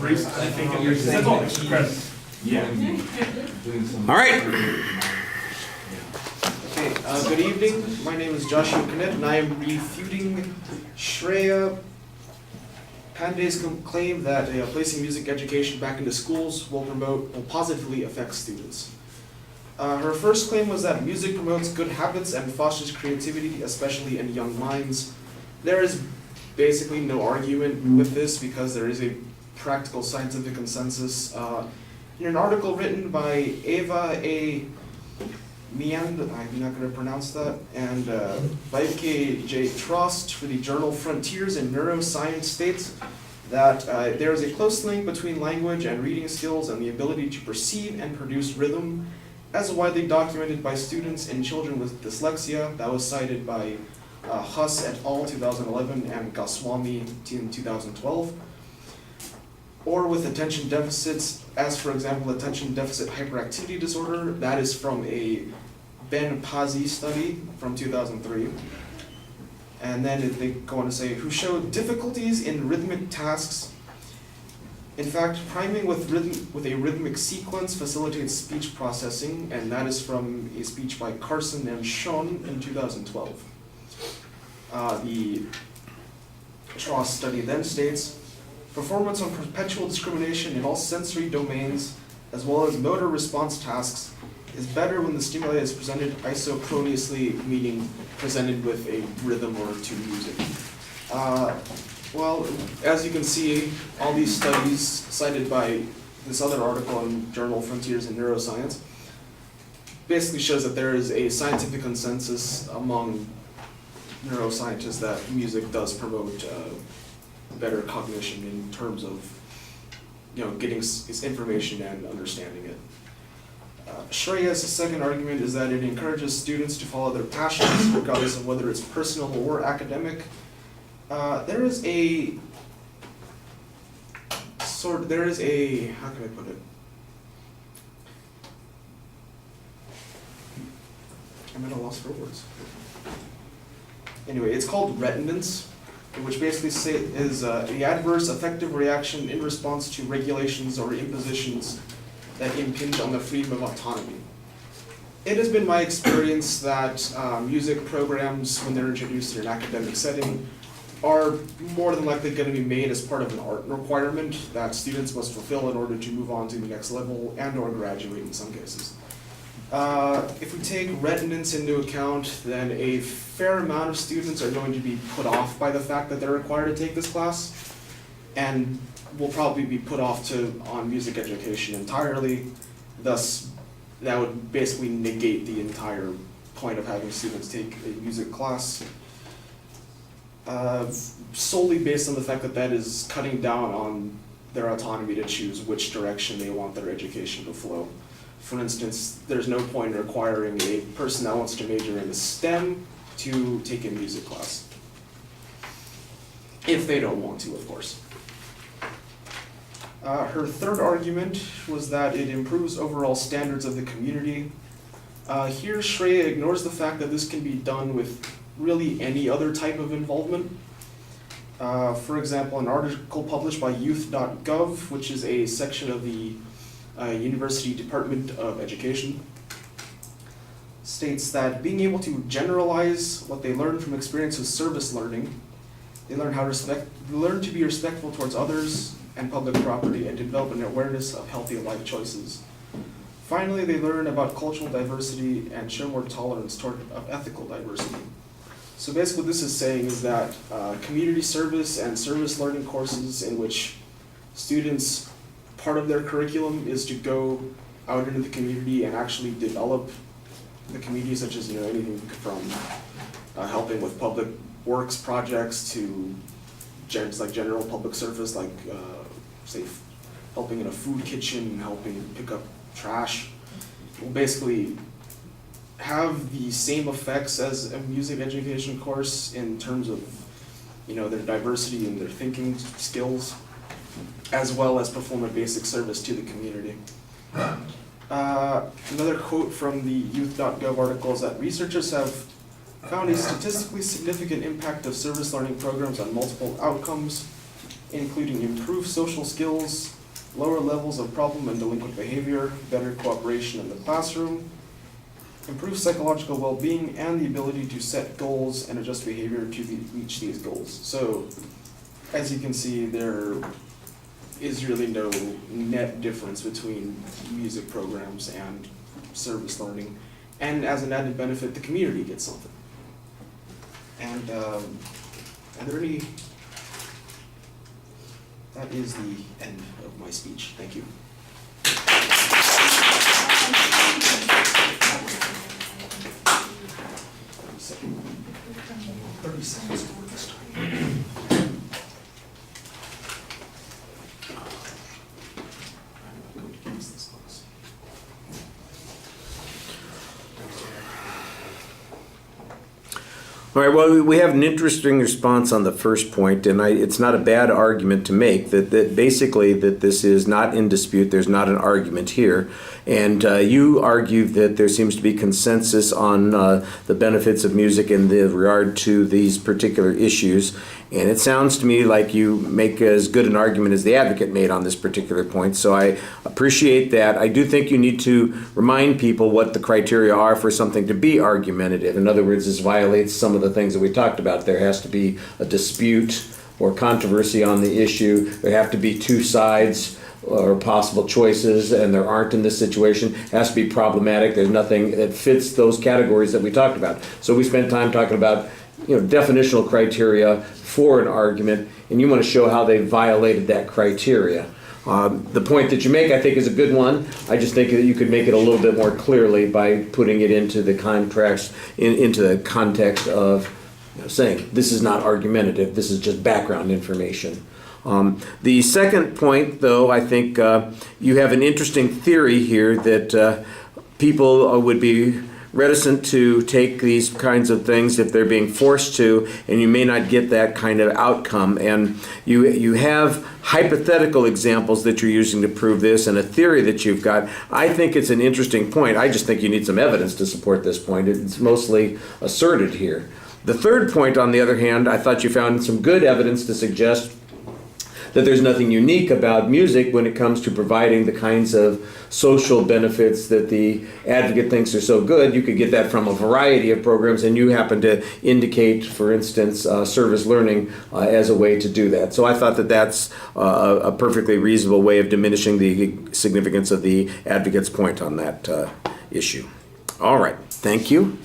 Priest, I think that's all Chris. Yeah. All right. Okay, good evening. My name is Joshua Kennett, and I am refuting Shreya Pandey's claim that placing music education back into schools will positively affect students. Her first claim was that music promotes good habits and fosters creativity, especially in young minds. There is basically no argument with this because there is a practical scientific consensus. In an article written by Eva A. Miand, I'm not going to pronounce that, and Vivke J. Trost for the journal Frontiers in Neuroscience states that there is a close link between language and reading skills and the ability to perceive and produce rhythm, as widely documented by students and children with dyslexia. That was cited by Huss et al. 2011 and Goswami in 2012. Or with attention deficits, as for example, attention deficit hyperactivity disorder. That is from a Ben Pazzi study from 2003. And then they go on to say, who showed difficulties in rhythmic tasks. In fact, priming with a rhythmic sequence facilitates speech processing, and that is from a speech by Carson and Schoen in 2012. The Trost study then states, performance on perpetual discrimination in all sensory domains, as well as motor response tasks, is better when the stimuli is presented isochronously, meaning presented with a rhythm or to music. Well, as you can see, all these studies cited by this other article in journal Frontiers in Neuroscience basically shows that there is a scientific consensus among neuroscientists that music does promote better cognition in terms of getting its information and understanding it. Shreya's second argument is that it encourages students to follow their passions, regardless of whether it's personal or academic. There is a, how can I put it? I'm at a loss for words. Anyway, it's called retinence, which basically is the adverse affective reaction in response to regulations or impositions that impinge on the freedom of autonomy. It has been my experience that music programs, when they're introduced in an academic setting, are more than likely going to be made as part of an art requirement that students must fulfill in order to move on to the next level and or graduate in some cases. If we take retinence into account, then a fair amount of students are going to be put off by the fact that they're required to take this class, and will probably be put off on music education entirely. Thus, that would basically negate the entire point of having students take a music class, solely based on the fact that that is cutting down on their autonomy to choose which direction they want their education to flow. For instance, there's no point in requiring a person that wants to major in STEM to take a music class. If they don't want to, of course. Her third argument was that it improves overall standards of the community. Here, Shreya ignores the fact that this can be done with really any other type of involvement. For example, an article published by youth.gov, which is a section of the University Department of Education, states that being able to generalize what they learn from experience with service learning, they learn to be respectful towards others and public property, and develop an awareness of healthy life choices. Finally, they learn about cultural diversity and show more tolerance toward ethical diversity. So basically what this is saying is that community service and service learning courses in which students, part of their curriculum is to go out into the community and actually develop the community, such as anything from helping with public works projects to general public service, like say helping in a food kitchen, helping pick up trash, will basically have the same effects as a music education course in terms of their diversity and their thinking skills, as well as perform a basic service to the community. Another quote from the youth.gov article is that researchers have found a statistically significant impact of service learning programs on multiple outcomes, including improved social skills, lower levels of problem and delinquent behavior, better cooperation in the classroom, improved psychological well-being, and the ability to set goals and adjust behavior to reach these goals. So, as you can see, there is really no net difference between music programs and service learning. And as an added benefit, the community gets something. And are there any... That is the end of my speech. Thank you. All right, well, we have an interesting response on the first point, and it's not a bad argument to make, that basically that this is not in dispute, there's not an argument here, and you argue that there seems to be consensus on the benefits of music in regard to these particular issues, and it sounds to me like you make as good an argument as the advocate made on this particular point, so I appreciate that. I do think you need to remind people what the criteria are for something to be argumentative. In other words, this violates some of the things that we talked about. There has to be a dispute or controversy on the issue. There have to be two sides or possible choices, and there aren't in this situation. It has to be problematic. There's nothing that fits those categories that we talked about. So we spent time talking about definitional criteria for an argument, and you want to show how they violated that criteria. The point that you make, I think, is a good one. I just think that you could make it a little bit more clearly by putting it into the contrast, into the context of saying this is not argumentative, this is just background information. The second point, though, I think you have an interesting theory here that people would be reticent to take these kinds of things if they're being forced to, and you may not get that kind of outcome. And you have hypothetical examples that you're using to prove this, and a theory that you've got. I think it's an interesting point. I just think you need some evidence to support this point. It's mostly asserted here. The third point, on the other hand, I thought you found some good evidence to suggest that there's nothing unique about music when it comes to providing the kinds of social benefits that the advocate thinks are so good. You could get that from a variety of programs, and you happen to indicate, for instance, service learning as a way to do that. So I thought that that's a perfectly reasonable way of diminishing the significance of the advocate's point on that issue. All right, thank you.